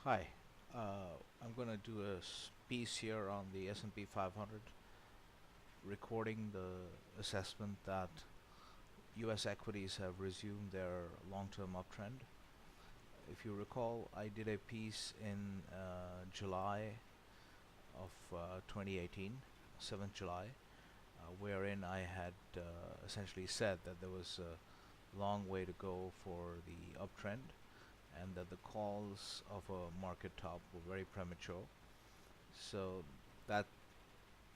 Hi, I'm going to do a piece here on the S&P 500, recording the assessment that U.S. equities have resumed their long-term uptrend. If you recall, I did a piece in July of 2018, 7th July, wherein I had essentially said that there was a long way to go for the uptrend and that the calls of a market top were very premature. So that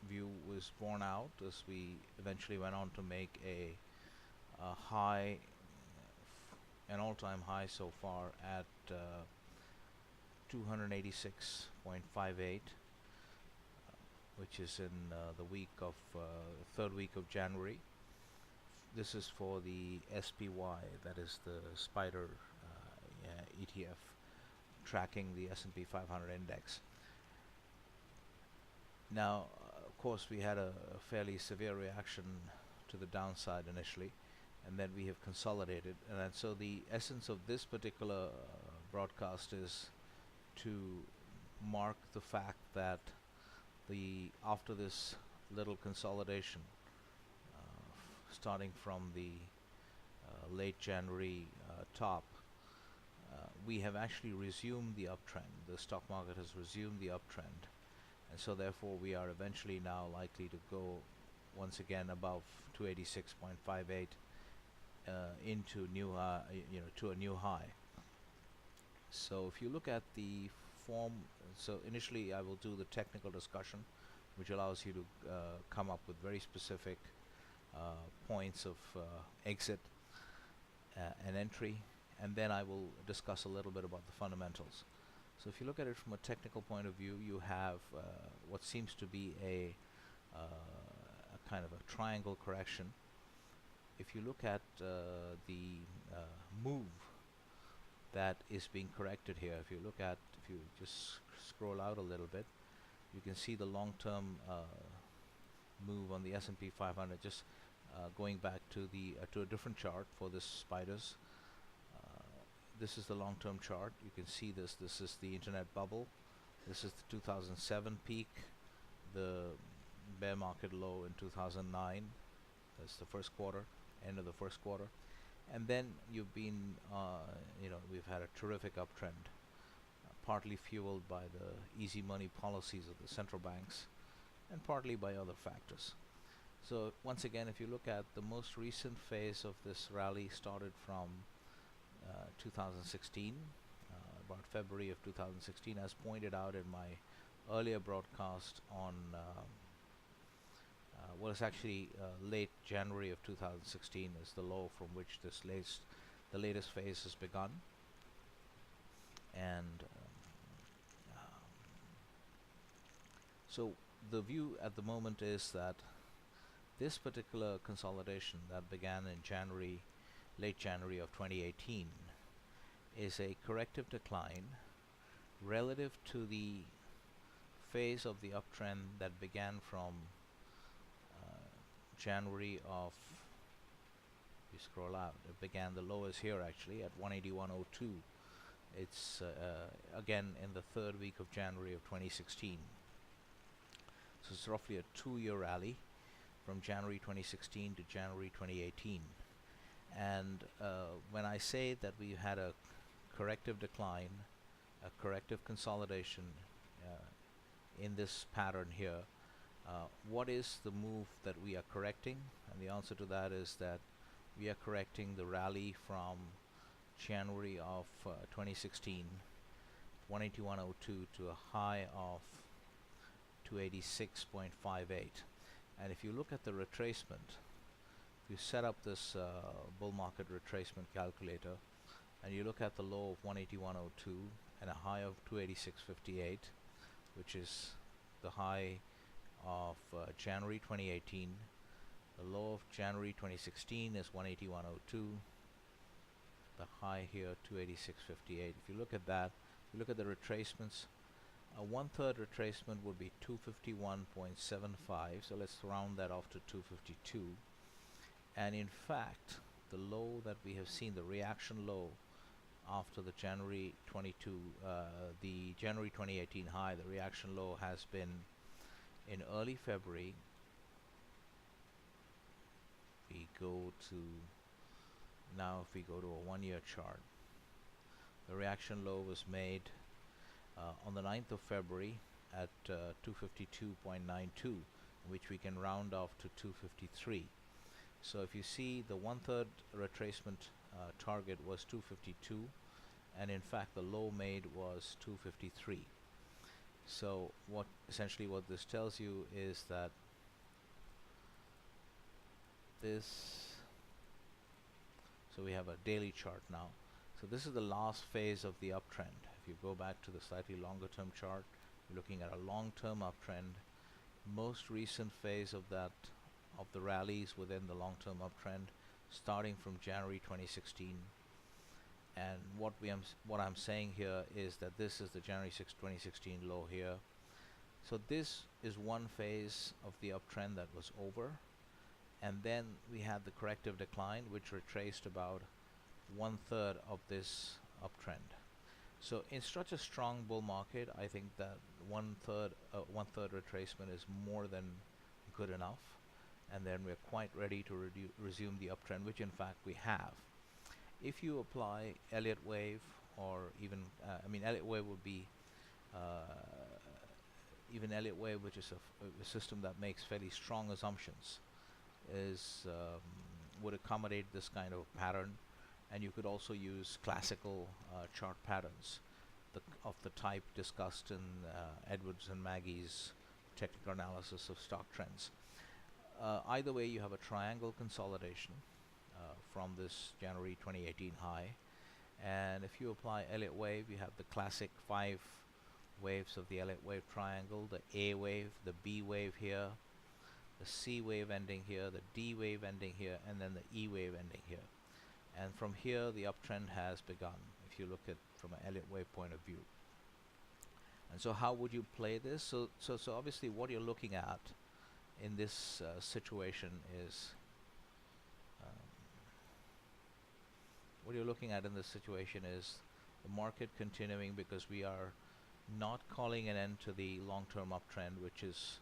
view was borne out as we eventually went on to make a high, an all-time high so far at 286.58, which is in the week of third week of January. This is for the SPY, that is the Spider ETF, tracking the S&P 500 index. Now, of course, we had a fairly severe reaction to the downside initially, and then we have consolidated. And so the essence of this particular broadcast is to mark the fact that after this little consolidation, starting from the late January top, we have actually resumed the uptrend. The stock market has resumed the uptrend. And so therefore we are eventually now likely to go once again above 286.58 into new to a new high. So if you look at the form, so initially I will do the technical discussion, which allows you to come up with very specific points of exit and entry, and then I will discuss a little bit about the fundamentals. So if you look at it from a technical point of view, you have what seems to be a kind of a triangle correction. If you look at the move that is being corrected here, if you just scroll out a little bit, you can see the long-term move on the S&P 500. Just going back to a different chart for this spiders. This is the long-term chart. You can see this. This is the internet bubble. This is the 2007 peak, the bear market low in 2009. That's the first quarter, end of the first quarter. And then you've been, we've had a terrific uptrend, partly fueled by the easy money policies of the central banks and partly by other factors. So once again, if you look at the most recent phase of this rally, started from 2016, about February of 2016, as pointed out in my earlier broadcast on what is actually late January of 2016 is the low from which the latest phase has begun. And so the view at the moment is that this particular consolidation that began in late January of 2018, is a corrective decline relative to the phase of the uptrend that began from January of, you scroll out, the low is here actually at 181.02. It's again in the third week of January of 2016. So it's roughly a 2-year rally from January 2016 to January 2018. And when I say that we had a corrective decline, a corrective consolidation in this pattern here, what is the move that we are correcting? And the answer to that is that we are correcting the rally from January of 2016, 181.02, to a high of 286.58. And if you look at the retracement, if you set up this bull market retracement calculator and you look at the low of 181.02 and a high of 286.58, which is the high of January 2018, the low of January 2016 is 181.02, the high here 286.58. If you look at that, if you look at the retracements, a 1/3 retracement would be 251.75, so let's round that off to 252. And in fact, the low that we have seen, the reaction low after the January 2018 high. The reaction low has been in early February. We go to now, if we go to a 1-year chart, the reaction low was made on the 9th of February at 252.92, which we can round off to 253. So if you see, the 1/3 retracement target was 252, and in fact the low made was 253. So essentially what this tells you is that so we have a daily chart now. So this is the last phase of the uptrend. If you go back to the slightly longer term chart, you're looking at a long-term uptrend. Most recent phase of the rallies within the long-term uptrend, starting from January 2016. And what I'm saying here is that this is the January 2016 low here. So this is one phase of the uptrend that was over, and then we had the corrective decline, which retraced about 1/3 of this uptrend. So in such a strong bull market, I think that one-third retracement is more than good enough, and then we're quite ready to resume the uptrend, which in fact we have. If you apply Elliott wave, or even Elliott wave would be even Elliott wave, which is a system that makes fairly strong assumptions, would accommodate this kind of pattern. And you could also use classical chart patterns of the type discussed in Edwards and Maggie's technical analysis of stock trends. Either way, you have a triangle consolidation from this January 2018 high, and if you apply Elliott wave, you have the classic 5 waves of the Elliott wave triangle: the A wave, the B wave here, the C wave ending here, the D wave ending here, and then the E wave ending here. And from here the uptrend has begun, if you look at from an Elliott wave point of view. And so how would you play this? So obviously what you're looking at in this situation is the market continuing, because we are not calling an end to the long-term uptrend, which is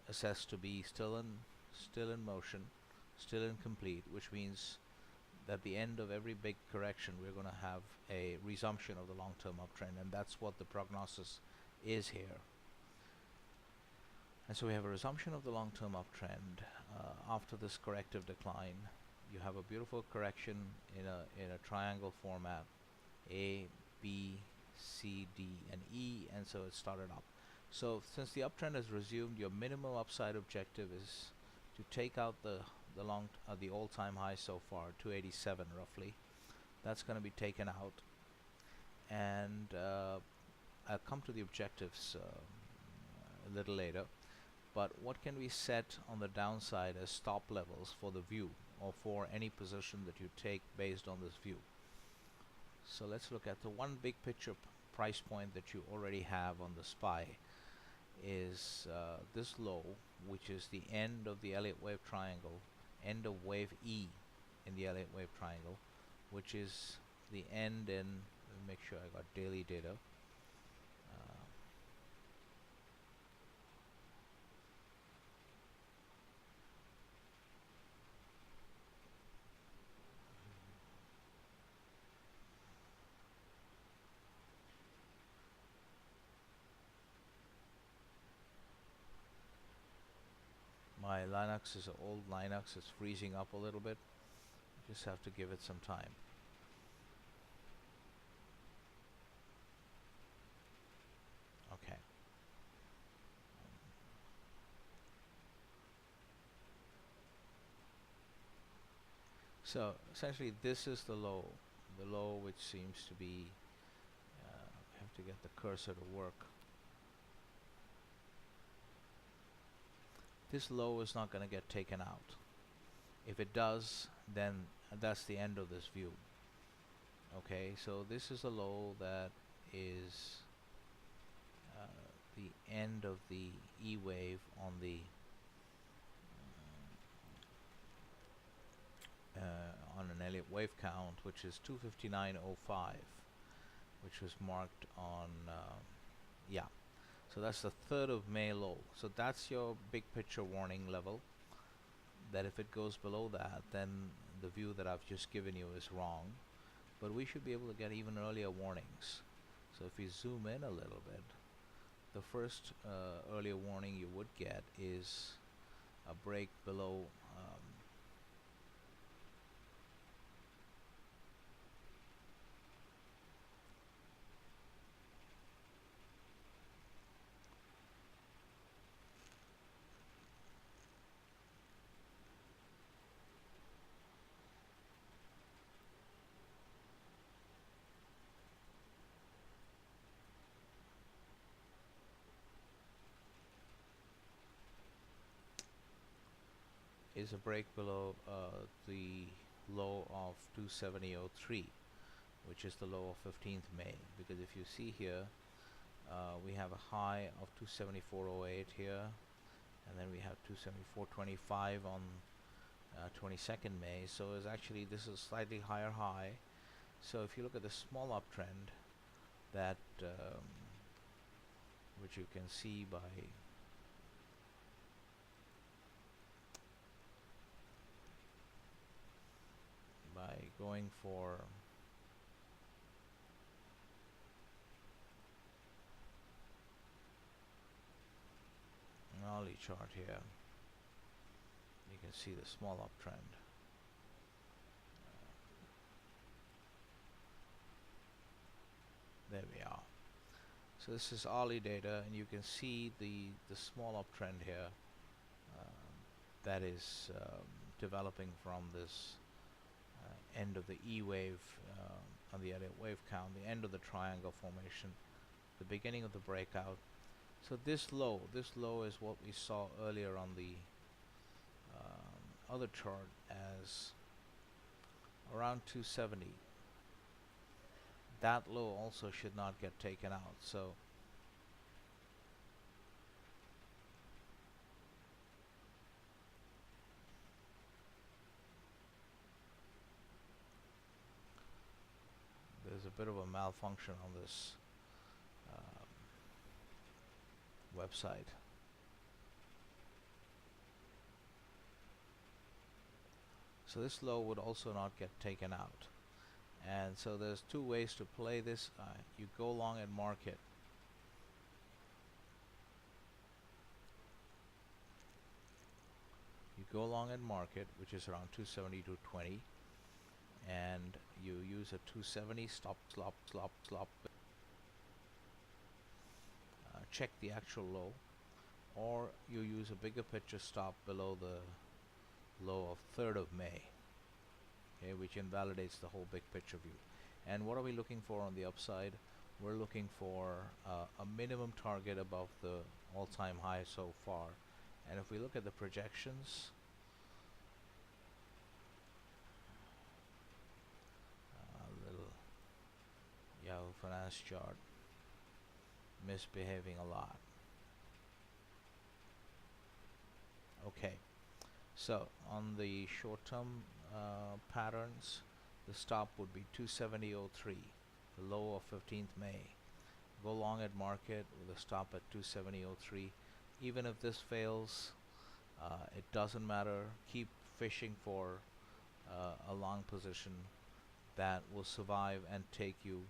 assessed to be still in motion, still incomplete, which means that at the end of every big correction we're going to have a resumption of the long-term uptrend, and that's what the prognosis is here. And so we have a resumption of the long-term uptrend after this corrective decline. You have a beautiful correction in a triangle format: A, B, C, D, and E, and so it started up. So since the uptrend has resumed, your minimum upside objective is to take out the all-time high so far, 287 roughly. That's going to be taken out, and I'll come to the objectives a little later. But what can we set on the downside as stop levels for the view, or for any position that you take based on this view? So let's look at the one big picture price point that you already have on the SPY is this low, which is the end of the Elliott wave triangle, end of wave E in the Elliott wave triangle, which is the end in, let me make sure I got daily data. My Linux is an old Linux, it's freezing up a little bit. Just have to give it some time. Okay. So essentially this is the low which seems to be, I have to get the cursor to work. This low is not going to get taken out. If it does, then that's the end of this view. Okay, so this is a low that is the end of the E wave on the on an Elliott wave count, which is 259.05, which was marked on yeah. So that's the 3rd of May low. So that's your big picture warning level, that if it goes below that, then the view that I've just given you is wrong. But we should be able to get even earlier warnings. So if we zoom in a little bit, the first earlier warning you would get is a break below is a break below the low of 270.03, which is the low of 15th May. Because if you see here, we have a high of 274.08 here, and then we have 274.25 on 22nd May. So it's actually, this is a slightly higher high. So if you look at the small uptrend, that which you can see by going for an hourly chart here, you can see the small uptrend. There we are. So this is hourly data, and you can see the small uptrend here that is developing from this end of the E wave on the Elliott wave count, the end of the triangle formation, the beginning of the breakout. So this low is what we saw earlier on the other chart as around 270. That low also should not get taken out. So there's a bit of a malfunction on this website. So this low would also not get taken out. And so there's two ways to play this. You go long and market. You go long and market, which is around 270 to 20, and you use a 270 stop, check the actual low, or you use a bigger picture stop below the low of 3rd of May. Okay, which invalidates the whole big picture view. And what are we looking for on the upside? We're looking for a minimum target above the all-time high so far. And if we look at the projections, little Yahoo Finance chart misbehaving a lot. Okay, so on the short-term patterns, the stop would be 270.03, the low of 15th May. Go long at market with a stop at 270.03. Even if this fails, it doesn't matter. Keep fishing for a long position that will survive and take you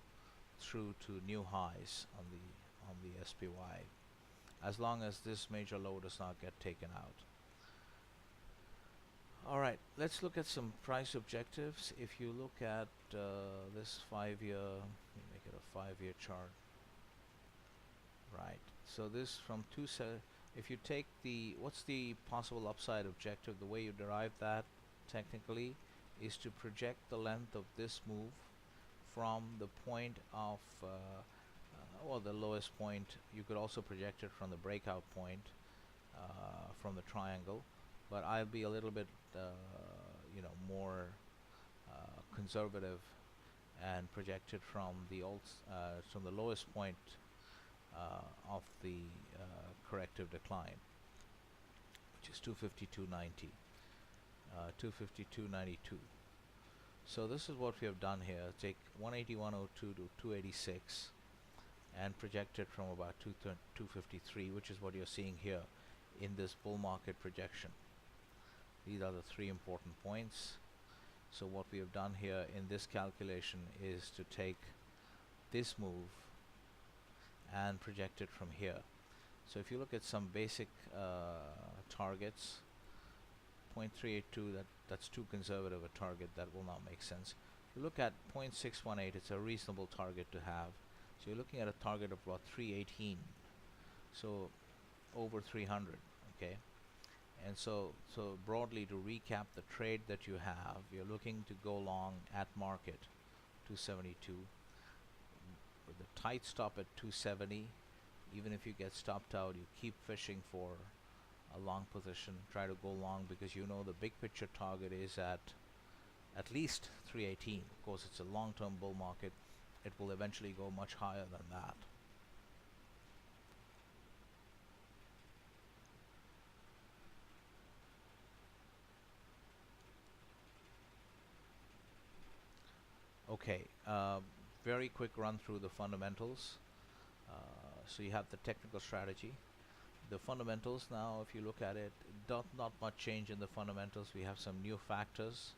through to new highs on the SPY, as long as this major low does not get taken out. Alright, let's look at some price objectives. If you look at this 5-year, let me make it a 5-year chart. Right, so this from if you take what's the possible upside objective, the way you derive that technically is to project the length of this move from the point of or the lowest point. You could also project it from the breakout point from the triangle, but I'll be a little bit more conservative and project it from the lowest point of the corrective decline, which is 252.90, 252.92. So this is what we have done here. Take 181.02 to 286 and project it from about 253, which is what you're seeing here in this bull market projection. These are the three important points. So what we have done here in this calculation is to take this move and project it from here. So if you look at some basic targets, 0.382, that's too conservative a target. That will not make sense. If you look at 0.618, it's a reasonable target to have. So you're looking at a target of about 318, so over 300. Okay, and so broadly, to recap the trade that you have, you're looking to go long at market 272 with a tight stop at 270. Even if you get stopped out, you keep fishing for a long position. Try to go long because you know the big picture target is at least 318. Of course, it's a long-term bull market. It will eventually go much higher than that. Okay, very quick run through the fundamentals. So you have the technical strategy. The fundamentals now, if you look at it, not much change in the fundamentals. We have some new factors,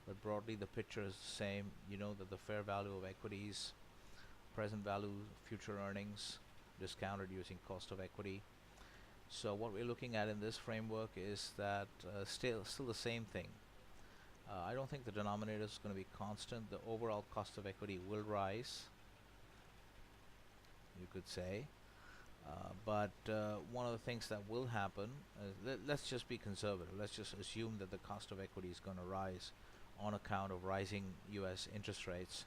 but broadly the picture is the same. You know that the fair value of equities, present value, future earnings, discounted using cost of equity. So what we're looking at in this framework is that still the same thing. I don't think the denominator is going to be constant. The overall cost of equity will rise, you could say. But one of the things that will happen, let's just be conservative. Let's just assume that the cost of equity is going to rise on account of rising U.S. interest rates,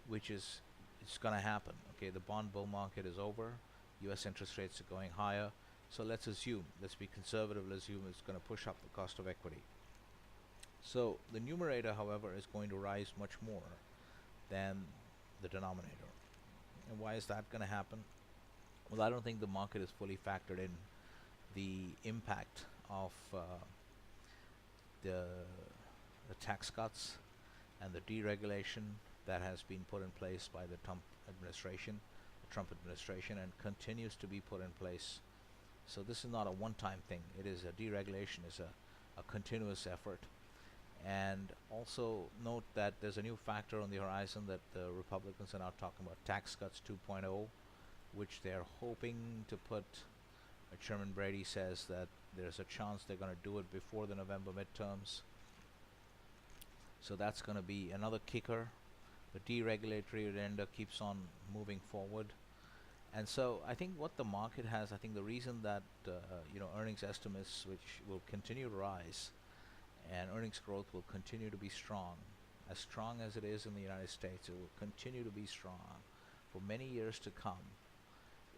which is it's going to happen. Okay, the bond bull market is over. U.S. interest rates are going higher. So let's be conservative. Let's assume it's going to push up the cost of equity. So the numerator, however, is going to rise much more than the denominator. And why is that going to happen? Well, I don't think the market is fully factored in the impact of the tax cuts and the deregulation that has been put in place by the Trump administration, and continues to be put in place. So this is not a one-time thing. It is a deregulation, is a continuous effort. And also note that there's a new factor on the horizon that the Republicans are now talking about, tax cuts 2.0, which they're hoping to put. Chairman Brady says that there's a chance they're going to do it before the November midterms. So that's going to be another kicker. The deregulatory agenda keeps on moving forward. And so I think what the market has, I think the reason that earnings estimates, which will continue to rise, and earnings growth will continue to be strong as it is in the United States, it will continue to be strong for many years to come,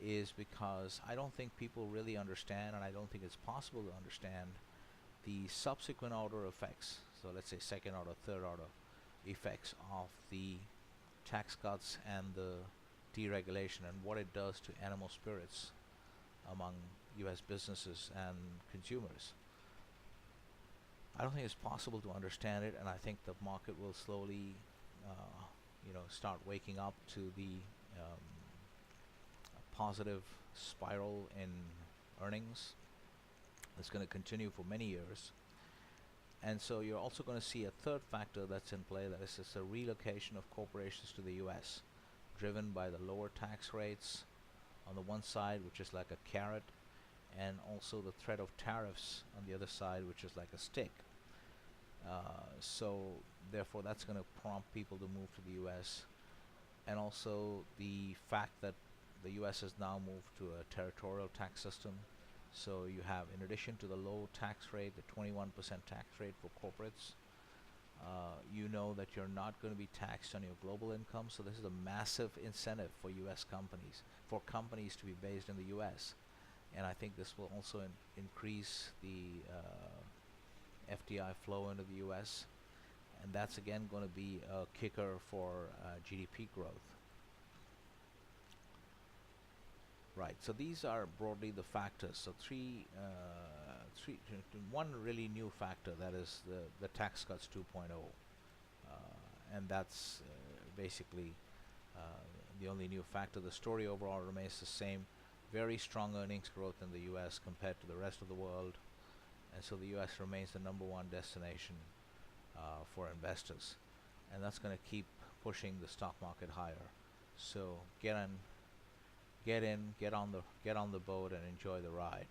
is because I don't think people really understand, and I don't think it's possible to understand the subsequent order effects. So let's say second order, third order effects of the tax cuts and the deregulation and what it does to animal spirits among US businesses and consumers. I don't think it's possible to understand it, and I think the market will slowly start waking up to the positive spiral in earnings. It's going to continue for many years. And so you're also going to see a third factor that's in play, that is just a relocation of corporations to the US, driven by the lower tax rates on the one side, which is like a carrot, and also the threat of tariffs on the other side, which is like a stick. So therefore that's going to prompt people to move to the US. And also the fact that the US has now moved to a territorial tax system. So you have, in addition to the low tax rate, the 21% tax rate for corporates, you know that you're not going to be taxed on your global income. So this is a massive incentive for US companies, for companies to be based in the US. And I think this will also increase the FDI flow into the US. And that's again going to be a kicker for GDP growth. Right, so these are broadly the factors. So one really new factor, that is the tax cuts 2.0. and that's basically the only new factor. The story overall remains the same. Very strong earnings growth in the US compared to the rest of the world, and so the US remains the number one destination for investors, and that's going to keep pushing the stock market higher. So get on the boat and enjoy the ride.